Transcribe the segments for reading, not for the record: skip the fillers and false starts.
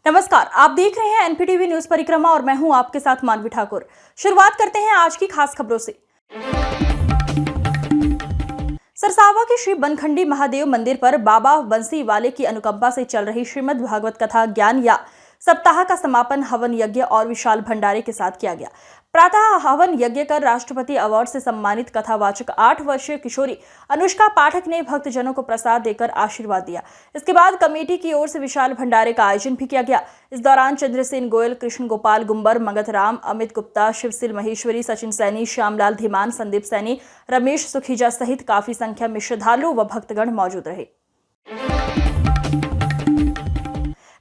नमस्कार, आप देख रहे हैं एनपीटीवी न्यूज परिक्रमा और मैं हूं आपके साथ मानवी ठाकुर। शुरुआत करते हैं आज की खास खबरों से। सरसावा के श्री बनखंडी महादेव मंदिर पर बाबा बंसी वाले की अनुकंपा से चल रही श्रीमद् भागवत कथा ज्ञान या सप्ताह का समापन हवन यज्ञ और विशाल भंडारे के साथ किया गया। प्रातः हवन यज्ञ कर राष्ट्रपति अवार्ड से सम्मानित कथावाचक 8 वर्षीय किशोरी अनुष्का पाठक ने भक्तजनों को प्रसाद देकर आशीर्वाद दिया। इसके बाद कमेटी की ओर से विशाल भंडारे का आयोजन भी किया गया। इस दौरान चंद्रसेन गोयल, कृष्ण गोपाल गुंबर, मगध राम, अमित गुप्ता, शिवसिल महेश्वरी, सचिन सैनी, श्यामलाल धीमान, संदीप सैनी, रमेश सुखीजा सहित काफी संख्या में श्रद्धालु व भक्तगण मौजूद रहे।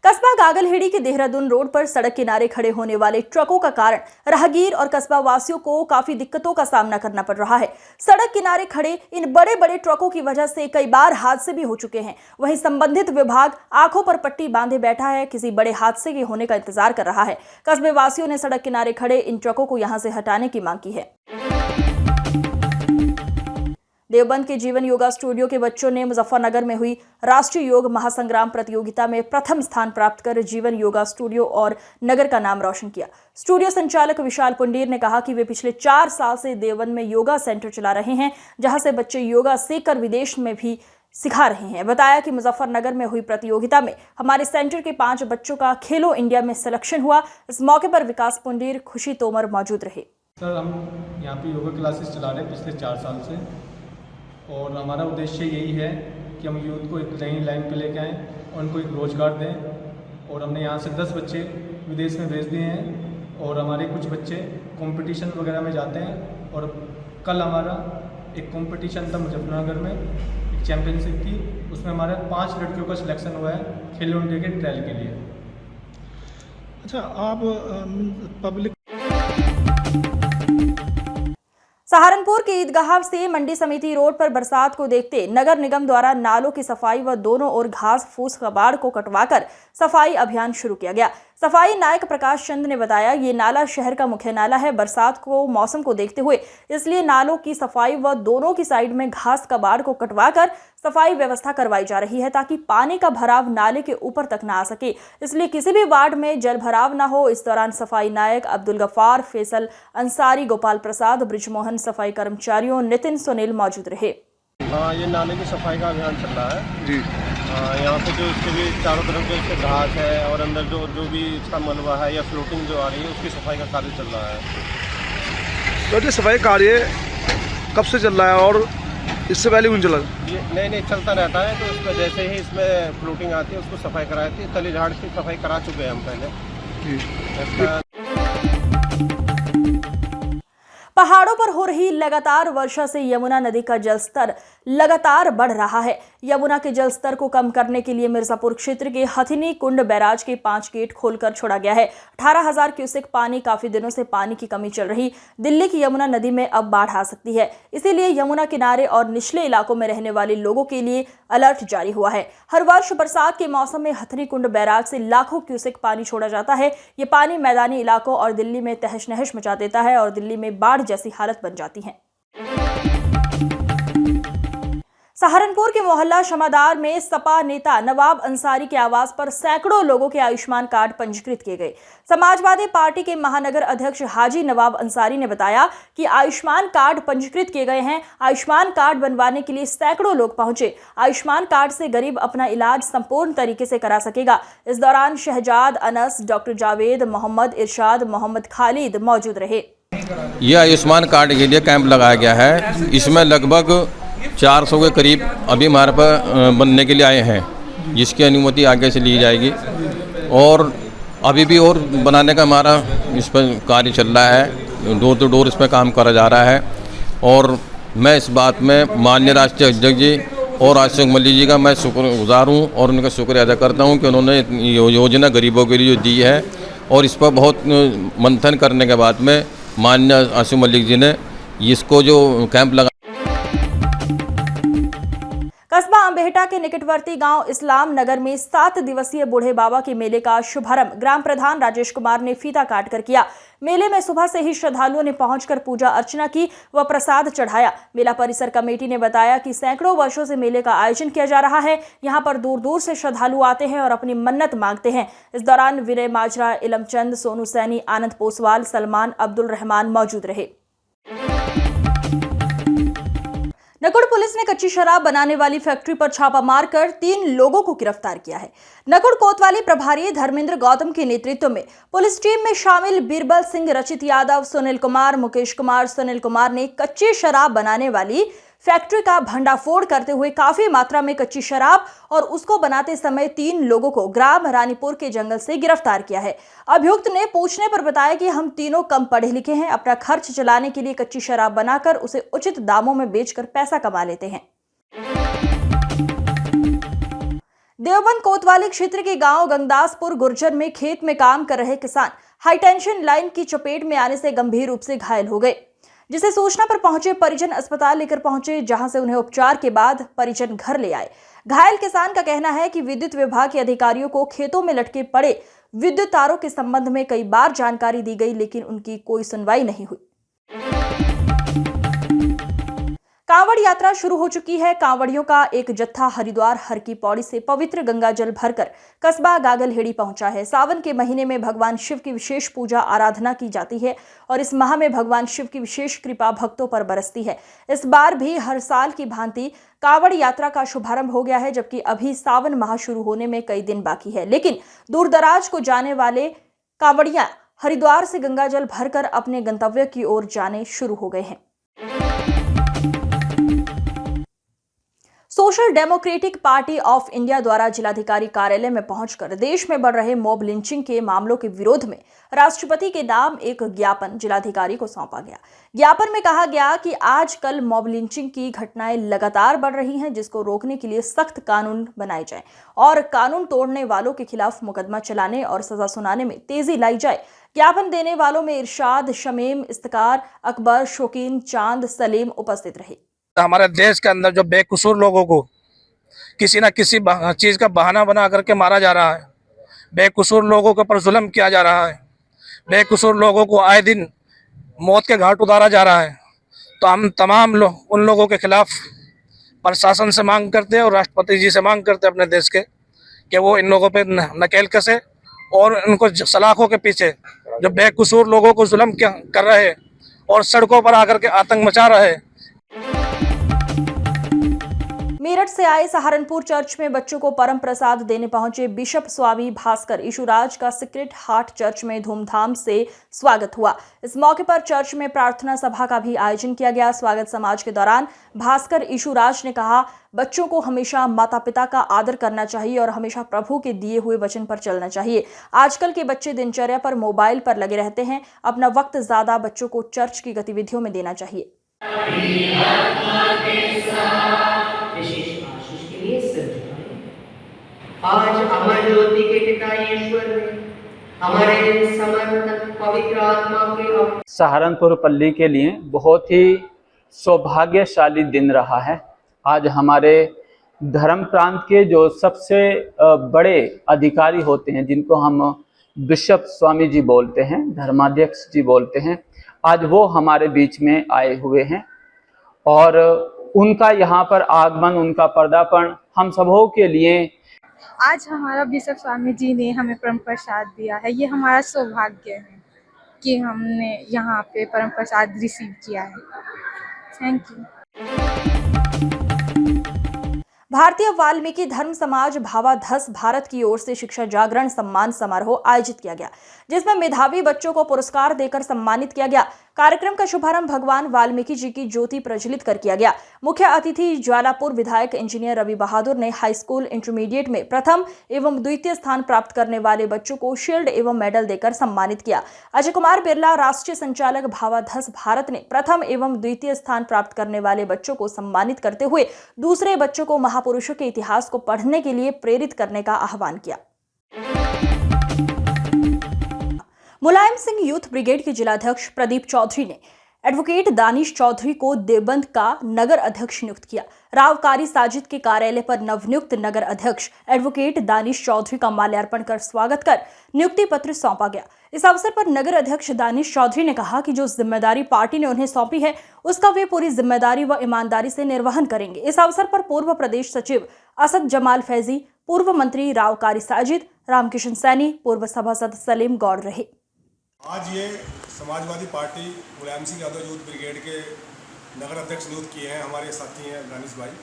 कस्बा गागलहेड़ी के देहरादून रोड पर सड़क किनारे खड़े होने वाले ट्रकों का कारण राहगीर और कस्बा वासियों को काफी दिक्कतों का सामना करना पड़ रहा है। सड़क किनारे खड़े इन बड़े बड़े ट्रकों की वजह से कई बार हादसे भी हो चुके हैं। वहीं संबंधित विभाग आंखों पर पट्टी बांधे बैठा है, किसी बड़े हादसे के होने का इंतजार कर रहा है। कस्बे वासियों ने सड़क किनारे खड़े इन ट्रकों को यहां से हटाने की मांग की है। देवबंद के जीवन योगा स्टूडियो के बच्चों ने मुजफ्फरनगर में हुई राष्ट्रीय योग महासंग्राम प्रतियोगिता में प्रथम स्थान प्राप्त कर जीवन योगा स्टूडियो और नगर का नाम रोशन किया। स्टूडियो संचालक विशाल पुंडीर ने कहा कि वे पिछले 4 साल से देवबंद में योगा सेंटर चला रहे हैं, जहां से बच्चे योगा सीखकर विदेश में भी सिखा रहे हैं। बताया कि मुजफ्फरनगर में हुई प्रतियोगिता में हमारे सेंटर के 5 बच्चों का खेलो इंडिया में सिलेक्शन हुआ। इस मौके पर विकास पुंडीर, खुशी तोमर मौजूद रहे। सर, हम यहाँ पे योगा क्लासेस चला रहे हैं पिछले 4 साल से और हमारा उद्देश्य यही है कि हम यूथ को एक नई लाइन पे लेके आएँ और उनको एक रोज़गार दें। और हमने यहाँ से 10 बच्चे विदेश में भेज दिए हैं और हमारे कुछ बच्चे कंपटीशन वगैरह में जाते हैं। और कल हमारा एक कंपटीशन था मुजफ्फरनगर में, एक चैम्पियनशिप थी, उसमें हमारे 5 लड़कियों का सिलेक्शन हुआ है खेलो इंडिया के ट्रायल के लिए। अच्छा, आप पब्लिक सहारनपुर के ईदगाह से मंडी समिति रोड पर बरसात को देखते नगर निगम द्वारा नालों की सफाई व दोनों ओर घास फूस कबाड़ को कटवाकर सफाई अभियान शुरू किया गया। सफाई नायक प्रकाश चंद ने बताया, ये नाला शहर का मुख्य नाला है। बरसात को मौसम को देखते हुए इसलिए नालों की सफाई व दोनों की साइड में घास कबाड़ को कटवाकर सफाई व्यवस्था करवाई जा रही है, ताकि पानी का भराव नाले के ऊपर तक ना आ सके, इसलिए किसी भी वार्ड में जल भराव ना हो। इस दौरान सफाई नायक अब्दुल गफ्फार, फैसल अंसारी, गोपाल प्रसाद, ब्रिजमोहन, सफाई कर्मचारियों, नितिन, सुनील मौजूद रहे। हाँ, ये नाले की सफाई का अभियान चल रहा है जी। यहाँ पे जो इसके भी चारों तरफ जो इसके घास है और अंदर जो भी इसका मलबा है या फ्लोटिंग जो आ रही है उसकी सफाई का कार्य चल रहा है। तो ये सफाई कार्य कब से चल रहा है और इससे पहले क्यों चला? ये नहीं चलता रहता है। तो इसमें जैसे ही इसमें फ्लोटिंग आती है उसको सफाई कराती है। तली झाड़ की सफाई करा चुके हैं हम पहले। पहाड़ों पर हो रही लगातार वर्षा से यमुना नदी का जलस्तर लगातार बढ़ रहा है। यमुना के जलस्तर को कम करने के लिए मिर्जापुर क्षेत्र के हथिनी कुंड बैराज के 5 गेट खोलकर छोड़ा गया है। 18,000 क्यूसेक पानी। काफी दिनों से पानी की कमी चल रही दिल्ली की यमुना नदी में अब बाढ़ आ सकती है, इसीलिए यमुना किनारे और निचले इलाकों में रहने वाले लोगों के लिए अलर्ट जारी हुआ है। हर वर्ष बरसात के मौसम में हथिनी कुंड बैराज से लाखों क्यूसेक पानी छोड़ा जाता है। ये पानी मैदानी इलाकों और दिल्ली में तहस नहस मचा देता है और दिल्ली में बाढ़ जैसी हालत बन जाती है। सहारनपुर के मोहल्ला शमादार में सपा नेता नवाब अंसारी के आवास पर सैकड़ों लोगों के आयुष्मान कार्ड पंजीकृत किए गए। समाजवादी पार्टी के महानगर अध्यक्ष हाजी नवाब अंसारी ने बताया कि आयुष्मान कार्ड पंजीकृत किए गए हैं। आयुष्मान कार्ड बनवाने के लिए सैकड़ों लोग पहुंचे। आयुष्मान कार्ड से गरीब अपना इलाज संपूर्ण तरीके से करा सकेगा। इस दौरान शहजाद, अनस, डॉक्टर जावेद, मोहम्मद इरशाद, मोहम्मद खालिद मौजूद रहे। यह आयुष्मान कार्ड के लिए कैंप लगाया गया है। इसमें लगभग 400 के करीब अभी हमारे पर बनने के लिए आए हैं, जिसकी अनुमति आगे से ली जाएगी और अभी भी और बनाने का हमारा इस पर कार्य चल रहा है। डोर टू डोर इस पर काम करा जा रहा है और मैं इस बात में माननीय राष्ट्रीय अध्यक्ष जी और आशुक मल्लिक जी का मैं शुक्रगुजार हूँ और उनका शुक्रिया अदा करता हूँ कि उन्होंने योजना गरीबों के लिए जो दी है और इस पर बहुत मंथन करने के बाद में माननीय आशुक मल्लिक जी ने इसको जो कैंप लगा। कस्बा अंबेहड़ी बरहेटा के निकटवर्ती गांव इस्लाम नगर में 7 दिवसीय बूढ़े बाबा के मेले का शुभारंभ ग्राम प्रधान राजेश कुमार ने फीता काटकर किया। मेले में सुबह से ही श्रद्धालुओं ने पहुंचकर पूजा अर्चना की व प्रसाद चढ़ाया। मेला परिसर कमेटी ने बताया कि सैकड़ों वर्षों से मेले का आयोजन किया जा रहा है। यहां पर दूर दूर से श्रद्धालु आते हैं और अपनी मन्नत मांगते हैं। इस दौरान विनय माजरा, इलमचंद, सोनू सैनी, आनंद पोसवाल, सलमान, अब्दुल रहमान मौजूद रहे। नकुड़ पुलिस ने कच्ची शराब बनाने वाली फैक्ट्री पर छापा मारकर 3 लोगों को गिरफ्तार किया है। नकुड़ कोतवाली प्रभारी धर्मेंद्र गौतम के नेतृत्व में पुलिस टीम में शामिल बीरबल सिंह, रचित यादव, सुनील कुमार, मुकेश कुमार, सुनील कुमार ने कच्ची शराब बनाने वाली फैक्ट्री का भंडाफोड़ करते हुए काफी मात्रा में कच्ची शराब और उसको बनाते समय 3 लोगों को ग्राम रानीपुर के जंगल से गिरफ्तार किया है। अभियुक्त ने पूछने पर बताया कि हम तीनों कम पढ़े लिखे हैं, अपना खर्च चलाने के लिए कच्ची शराब बनाकर उसे उचित दामों में बेचकर पैसा कमा लेते हैं। देवबंद कोतवाली क्षेत्र के गांव गंगदासपुर गुर्जर में खेत में काम कर रहे किसान हाईटेंशन लाइन की चपेट में आने से गंभीर रूप से घायल हो गए, जिसे सूचना पर पहुंचे परिजन अस्पताल लेकर पहुंचे, जहां से उन्हें उपचार के बाद परिजन घर ले आए। घायल किसान का कहना है कि विद्युत विभाग के अधिकारियों को खेतों में लटके पड़े विद्युत तारों के संबंध में कई बार जानकारी दी गई, लेकिन उनकी कोई सुनवाई नहीं हुई। कांवड़ यात्रा शुरू हो चुकी है। कांवड़ियों का एक जत्था हरिद्वार हर की पौड़ी से पवित्र गंगा जल भरकर कस्बा गागलहेड़ी पहुंचा है। सावन के महीने में भगवान शिव की विशेष पूजा आराधना की जाती है और इस माह में भगवान शिव की विशेष कृपा भक्तों पर बरसती है। इस बार भी हर साल की भांति कांवड़ यात्रा का शुभारंभ हो गया है, जबकि अभी सावन माह शुरू होने में कई दिन बाकी है, लेकिन दूर दराज को जाने वाले कांवड़ियां हरिद्वार से गंगा जल भरकर अपने गंतव्य की ओर जाने शुरू हो गए हैं। Social democratic party of India द्वारा जिलाधिकारी कार्यालय में पहुंचकर देश में बढ़ रहे मॉब लिंचिंग के मामलों के विरोध में राष्ट्रपति के नाम एक ज्ञापन जिलाधिकारी को सौंपा गया। ज्ञापन में कहा गया कि आजकल मॉब लिंचिंग की घटनाएं लगातार बढ़ रही हैं, जिसको रोकने के लिए सख्त कानून बनाए जाएं और कानून तोड़ने वालों के खिलाफ मुकदमा चलाने और सजा सुनाने में तेजी लाई जाए। ज्ञापन देने वालों में इरशाद, शमीम, इफ्तिकार, अकबर, शौकीन, चांद, सलीम उपस्थित रहे। हमारे देश के अंदर जो बेकसूर लोगों को किसी न किसी चीज़ का बहाना बना करके मारा जा रहा है, बेकसूर लोगों के ऊपर जुल्म किया जा रहा है, बेकसूर लोगों को आए दिन मौत के घाट उतारा जा रहा है, तो हम तमाम लोग उन लोगों के खिलाफ प्रशासन से मांग करते हैं और राष्ट्रपति जी से मांग करते हैं अपने देश के कि वो इन लोगों पे नकेल कसे और उनको सलाखों के पीछे जो बेकसूर लोगों को जुल्म कर रहे हैं और सड़कों पर आकर के आतंक मचा रहे हैं। मेरठ से आए सहारनपुर चर्च में बच्चों को परम प्रसाद देने पहुंचे बिशप स्वामी भास्कर यीशुराज का सीक्रेट हार्ट चर्च में धूमधाम से स्वागत हुआ। इस मौके पर चर्च में प्रार्थना सभा का भी आयोजन किया गया। स्वागत समाज के दौरान भास्कर यीशुराज ने कहा, बच्चों को हमेशा माता पिता का आदर करना चाहिए और हमेशा प्रभु के दिए हुए वचन पर चलना चाहिए। आजकल के बच्चे दिनचर्या पर मोबाइल पर लगे रहते हैं। अपना वक्त ज्यादा बच्चों को चर्च की गतिविधियों में देना चाहिए। आज अमर ज्योति के पिता ईश्वर ने हमारे समर्पित पवित्र आत्मा के सहारनपुर पल्ली के लिए बहुत ही सौभाग्यशाली दिन रहा है। आज हमारे धर्म प्रांत के जो सबसे बड़े अधिकारी होते हैं, जिनको हम बिशप स्वामी जी बोलते हैं, धर्माध्यक्ष जी बोलते हैं, आज वो हमारे बीच में आए हुए हैं और उनका यहाँ पर आगमन, उनका पदार्पण हम सबों के लिए आज हमारा बिशप स्वामी जी ने हमें परम प्रसाद दिया है। ये हमारा सौभाग्य है कि हमने यहाँ पे परम प्रसाद रिसीव किया है। Thank you. भारतीय वाल्मीकि धर्म समाज भावाधस भारत की ओर से शिक्षा जागरण सम्मान समारोह आयोजित किया गया, जिसमें मेधावी बच्चों को पुरस्कार देकर सम्मानित किया गया। कार्यक्रम का शुभारंभ भगवान वाल्मीकि जी की ज्योति प्रज्वलित कर किया गया। मुख्य अतिथि ज्वालापुर विधायक इंजीनियर रवि बहादुर ने हाई स्कूल इंटरमीडिएट में प्रथम एवं द्वितीय स्थान प्राप्त करने वाले बच्चों को शील्ड एवं मेडल देकर सम्मानित किया। अजय कुमार बिरला, राष्ट्रीय संचालक भावाधस भारत ने प्रथम एवं द्वितीय स्थान प्राप्त करने वाले बच्चों को सम्मानित करते हुए दूसरे बच्चों को महापुरुषों के इतिहास को पढ़ने के लिए प्रेरित करने का आह्वान किया। मुलायम सिंह यूथ ब्रिगेड के जिलाध्यक्ष प्रदीप चौधरी ने एडवोकेट दानिश चौधरी को देवबंद का नगर अध्यक्ष नियुक्त किया। राव कारी साजिद के कार्यालय पर नवनियुक्त नगर अध्यक्ष एडवोकेट दानिश चौधरी का माल्यार्पण कर स्वागत कर नियुक्ति पत्र सौंपा गया। इस अवसर पर नगर अध्यक्ष दानिश चौधरी ने कहा कि जो जिम्मेदारी पार्टी ने उन्हें सौंपी है उसका वे पूरी जिम्मेदारी व ईमानदारी से निर्वहन करेंगे। इस अवसर पर पूर्व प्रदेश सचिव असद जमाल फैजी, पूर्व मंत्री राव कारी साजिद, रामकिशन सैनी, पूर्व सभासद सलीम गौड़ रहे। आज ये Samajwadi party Mulayam Singh Yadav youth brigade के नगर अध्यक्ष नियुक्त किए हैं। हमारे साथी हैं दानिश भाई,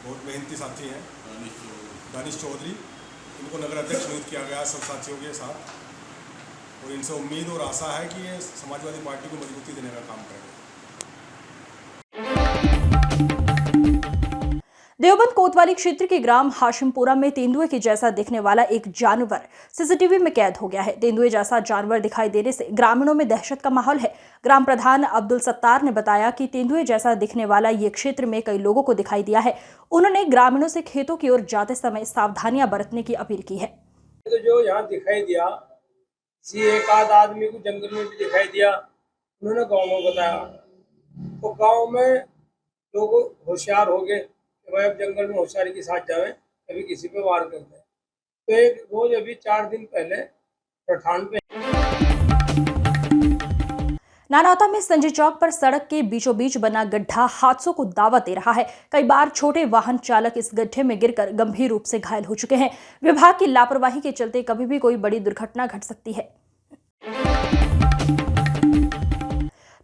बहुत मेहनती साथी हैं, दानिश चौधरी। इनको नगर अध्यक्ष नियुक्त किया गया सब साथियों के साथ, और इनसे उम्मीद और आशा है कि ये समाजवादी पार्टी को मजबूती देने का काम करेंगे। देवबंद कोतवाली क्षेत्र के ग्राम हाशिमपुरा में तेंदुए के जैसा दिखने वाला एक जानवर सीसीटीवी में कैद हो गया है। तेंदुए जैसा जानवर दिखाई देने से ग्रामीणों में दहशत का माहौल है। ग्राम प्रधान अब्दुल सत्तार ने बताया कि तेंदुए जैसा दिखने वाला ये क्षेत्र में कई लोगों को दिखाई दिया है। उन्होंने ग्रामीणों से खेतों की ओर जाते समय सावधानियां बरतने की अपील की है। तो जो यहाँ दिखाई दिया, एक आध आदमी को जंगल में भी दिखाई दिया, उन्होंने गाँव में बताया, तो गाँव में लोग होशियार हो गए। भाई अब जंगल में होशियारी के साथ जावे, कभी किसी पे वार कर दे। तो एक रोज अभी 4 दिन पहले पठान पे नानौता में संजय चौक पर सड़क के बीचों बीच बना गड्ढा हादसों को दावत दे रहा है। कई बार छोटे वाहन चालक इस गड्ढे में गिरकर गंभीर रूप से घायल हो चुके हैं। विभाग की लापरवाही के चलते कभी भी कोई बड़ी दुर्घटना घट सकती है।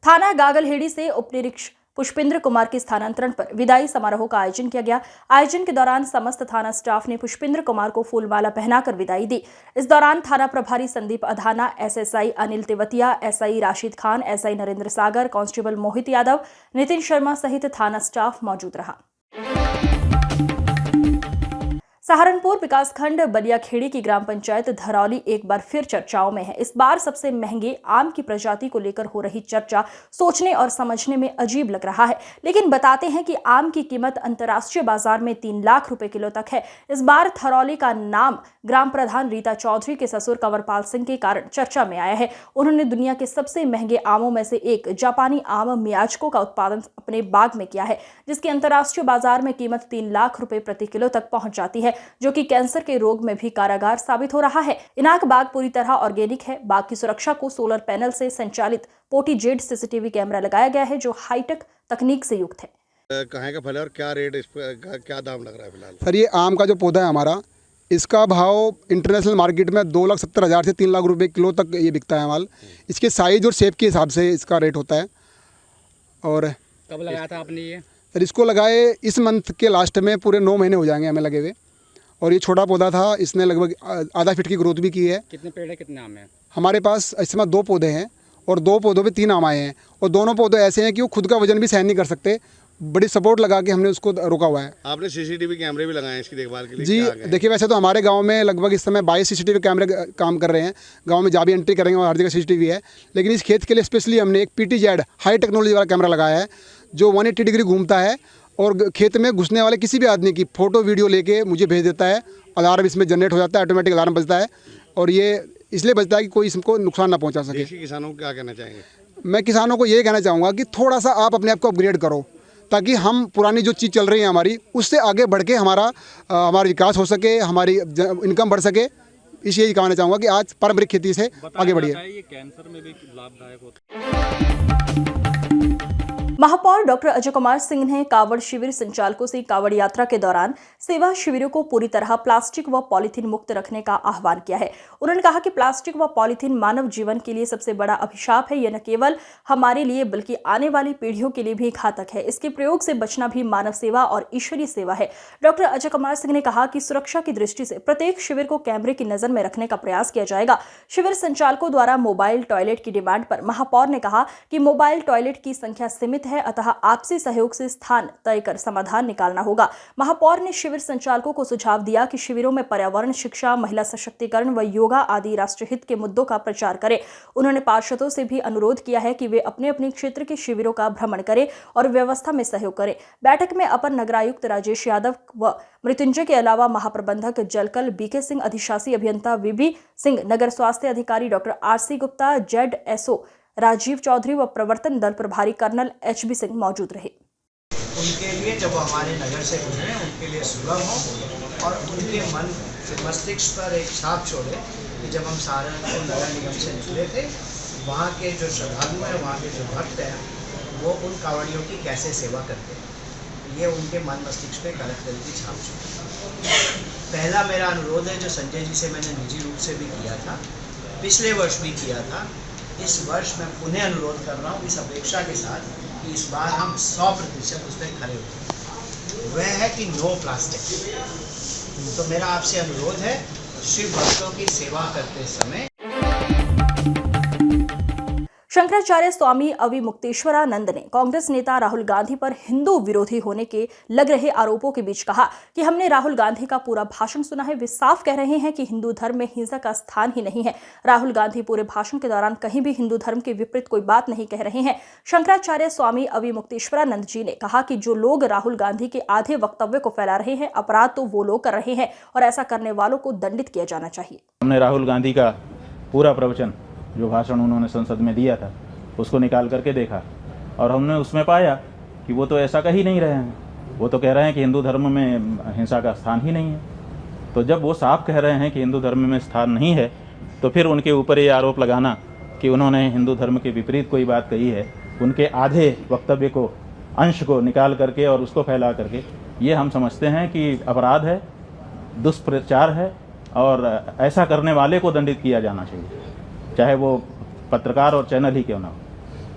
थाना गागलहेड़ी से उपनिरीक्षक पुष्पेंद्र कुमार के स्थानांतरण पर विदाई समारोह का आयोजन किया गया। आयोजन के दौरान समस्त थाना स्टाफ ने पुष्पेंद्र कुमार को फूलमाला पहनाकर विदाई दी। इस दौरान थाना प्रभारी Sandeep Adhana, SSI Anil Tewatia, SI Rashid Khan, SI Narendra Sagar, constable Mohit Yadav, Nitin Sharma सहित थाना स्टाफ मौजूद रहा। सहारनपुर विकासखंड बलियाखेड़ी की ग्राम पंचायत धरौली एक बार फिर चर्चाओं में है। इस बार सबसे महंगे आम की प्रजाति को लेकर हो रही चर्चा सोचने और समझने में अजीब लग रहा है, लेकिन बताते हैं कि आम की कीमत अंतर्राष्ट्रीय बाजार में 3 लाख रुपए किलो तक है। इस बार धरौली का नाम ग्राम प्रधान रीता चौधरी के ससुर कंवरपाल सिंह के कारण चर्चा में आया है। उन्होंने दुनिया के सबसे महंगे आमों में से एक जापानी आम मियाजको का उत्पादन अपने बाग में किया है, जिसकी अंतर्राष्ट्रीय बाजार में कीमत 3 लाख रुपए प्रति किलो तक पहुंच जाती है, जो कि कैंसर के रोग में भी कारागार साबित हो रहा है। इनाक बाग पूरी तरह ऑर्गेनिक है। बाग की सुरक्षा को सोलर पैनल से संचालित पोटी जेड सीसीटीवी कैमरा लगाया गया है, जो हाईटेक तकनीक से युक्त है। कहाँ का फल है और क्या रेट, इस पर क्या दाम लग रहा है फिलहाल? सर, ये आम का जो पौधा है हमारा, इसका भाव इंटरनेशनल मार्केट में 2,70,000 से 3 लाख रुपए किलो तक ये बिकता है माल। इसके साइज और शेप के हिसाब से इसका रेट होता है। और कब लगाया था आपने ये? सर, इसको लगाए इस मंथ के लास्ट में पूरे 9 महीने हो जाएंगे हमें लगे हुए। और ये छोटा पौधा था, इसने लगभग आधा फीट की ग्रोथ भी की है। कितने पेड़ है, कितने आम है? हमारे पास इस समय 2 पौधे हैं और 2 पौधों पे 3 आम आए हैं। और दोनों पौधे ऐसे हैं कि वो खुद का वजन भी सहन नहीं कर सकते। बड़ी सपोर्ट लगा के हमने उसको रोका हुआ है। आपने सीसीटीवी कैमरे भी लगाए हैं इसकी देखभाल के लिए? जी देखिए, वैसे तो हमारे गांव में लगभग इस समय 22 सीसीटीवी कैमरे काम कर रहे हैं। गांव में जहाँ भी एंट्री करेंगे और हर जगह सीसीटीवी है। लेकिन इस खेत के लिए स्पेशली हमने एक PTZ हाई टेक्नोलॉजी वाला कैमरा लगाया है, जो 180 डिग्री घूमता है और खेत में घुसने वाले किसी भी आदमी की फ़ोटो वीडियो लेके मुझे भेज देता है। अलार्म इसमें जनरेट हो जाता है, ऑटोमेटिक अलार्म बजता है। और ये इसलिए बजता है कि कोई इसको नुकसान ना पहुंचा सके। किसानों को क्या कहना चाहेंगे? मैं किसानों को ये कहना चाहूँगा कि थोड़ा सा आप अपने आप को अपग्रेड करो, ताकि हम पुरानी जो चीज़ चल रही है हमारी, उससे आगे बढ़ के हमारा विकास हो सके, हमारी इनकम बढ़ सके। इसलिए कहना चाहूँगा कि आज पारंपरिक खेती से आगे बढ़िए। ये कैंसर में भी लाभदायक होता है। महापौर डॉक्टर अजय कुमार सिंह ने कावड़ शिविर संचालकों से कावड़ यात्रा के दौरान सेवा शिविरों को पूरी तरह प्लास्टिक व पॉलीथीन मुक्त रखने का आह्वान किया है। उन्होंने कहा कि प्लास्टिक व पॉलीथीन मानव जीवन के लिए सबसे बड़ा अभिशाप है। यह न केवल हमारे लिए बल्कि आने वाली पीढ़ियों के लिए भी घातक है। इसके प्रयोग से बचना भी मानव सेवा और ईश्वरीय सेवा है। डॉक्टर अजय कुमार सिंह ने कहा कि सुरक्षा की दृष्टि से प्रत्येक शिविर को कैमरे की नजर में रखने का प्रयास किया जाएगा। शिविर संचालकों द्वारा मोबाइल टॉयलेट की डिमांड पर महापौर ने कहा कि मोबाइल टॉयलेट की संख्या सीमित है, अतः आपसी सहयोग से स्थान तय कर समाधान निकालना होगा। महापौर ने शिविर संचालकों को सुझाव दिया कि शिविरों में पर्यावरण, शिक्षा, महिला सशक्तिकरण व योगा आदि राष्ट्रहित के मुद्दों का प्रचार करें। उन्होंने पार्षदों से भी अनुरोध किया है कि वे अपने अपने क्षेत्र के शिविरों का भ्रमण करें और व्यवस्था में सहयोग करें। बैठक में अपर नगरायुक्त राजेश यादव व मृत्युंजय के अलावा महाप्रबंधक जलकल BK सिंह, अधिशासी अभियंता VB सिंह, नगर स्वास्थ्य अधिकारी doctor RC Gupta, ZSO Rajiv Chaudhary व प्रवर्तन दल प्रभारी कर्नल HB सिंह मौजूद रहे। उनके लिए जब वो हमारे नगर से गुजरे उनके लिए सुलभ हो और उनके मन मस्तिष्क पर एक छाप छोड़े कि जब हम सहारनपुर नगर निगम से निकले थे, वहाँ के जो श्रद्धालु हैं, वहाँ के जो भक्त हैं, वो उन कांवड़ियों की कैसे सेवा करते हैं, ये उनके मन मस्तिष्क पे कड़क दिल की छाप छोड़ी। पहला मेरा अनुरोध है जो संजय जी से मैंने निजी रूप से भी किया था, पिछले वर्ष भी किया था, इस वर्ष मैं पुनः अनुरोध कर रहा हूँ इस अपेक्षा के साथ कि इस बार हम 100% उस पर खड़े हों। वह है कि नो प्लास्टिक। तो मेरा आपसे अनुरोध है, शिव भक्तों की सेवा करते समय शंकराचार्य स्वामी अविमुक्तेश्वरानंद ने कांग्रेस नेता राहुल गांधी पर हिंदू विरोधी होने के लग रहे आरोपों के बीच कहा कि हमने राहुल गांधी का पूरा भाषण सुना है। वे साफ कह रहे हैं कि हिंदू धर्म में हिंसा का स्थान ही नहीं है। राहुल गांधी पूरे भाषण के दौरान कहीं भी हिंदू धर्म के विपरीत कोई बात नहीं कह रहे हैं। शंकराचार्य स्वामी अविमुक्तेश्वरानंद जी ने कहा कि जो लोग राहुल गांधी के आधे वक्तव्य को फैला रहे हैं, अपराध तो वो लोग कर रहे हैं और ऐसा करने वालों को दंडित किया जाना चाहिए। हमने राहुल गांधी का पूरा प्रवचन, जो भाषण उन्होंने संसद में दिया था, उसको निकाल करके देखा और हमने उसमें पाया कि वो तो ऐसा कह ही नहीं रहे हैं। वो तो कह रहे हैं कि हिंदू धर्म में हिंसा का स्थान ही नहीं है। तो जब वो साफ कह रहे हैं कि हिंदू धर्म में स्थान नहीं है, तो फिर उनके ऊपर ये आरोप लगाना कि उन्होंने हिंदू धर्म के विपरीत कोई बात कही है, उनके आधे वक्तव्य को, अंश को निकाल करके और उसको फैला करके, ये हम समझते हैं कि अपराध है, दुष्प्रचार है और ऐसा करने वाले को दंडित किया जाना चाहिए, चाहे वो पत्रकार और चैनल ही क्यों ना हो।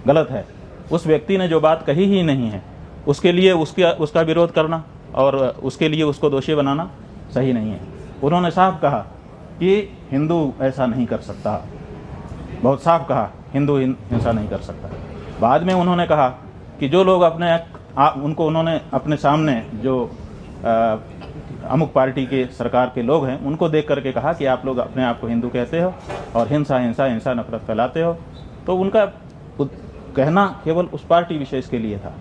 गलत है। उस व्यक्ति ने जो बात कही ही नहीं है, उसके लिए उसका विरोध करना और उसके लिए उसको दोषी बनाना सही नहीं है। उन्होंने साफ कहा कि हिंदू ऐसा नहीं कर सकता, बहुत साफ कहा हिंदू हिंसा नहीं कर सकता। बाद में उन्होंने कहा कि जो लोग उनको उन्होंने अपने सामने जो अमुक पार्टी के सरकार के लोग हैं, उनको देख करके कहा कि आप लोग अपने आप को हिंदू कहते हो और हिंसा नफरत फैलाते हो। तो उनका कहना केवल उस पार्टी विशेष के लिए था।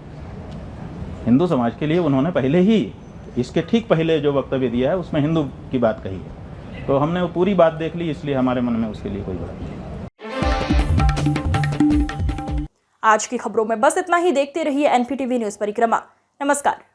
हिंदू समाज के लिए उन्होंने पहले ही, इसके ठीक पहले जो वक्तव्य दिया है उसमें हिंदू की बात कही है। तो हमने वो पूरी बात देख ली, इसलिए हमारे मन में उसके लिए कोई बात नहीं। आज की खबरों में बस इतना ही। देखते रहिए NPTV न्यूज परिक्रमा। नमस्कार।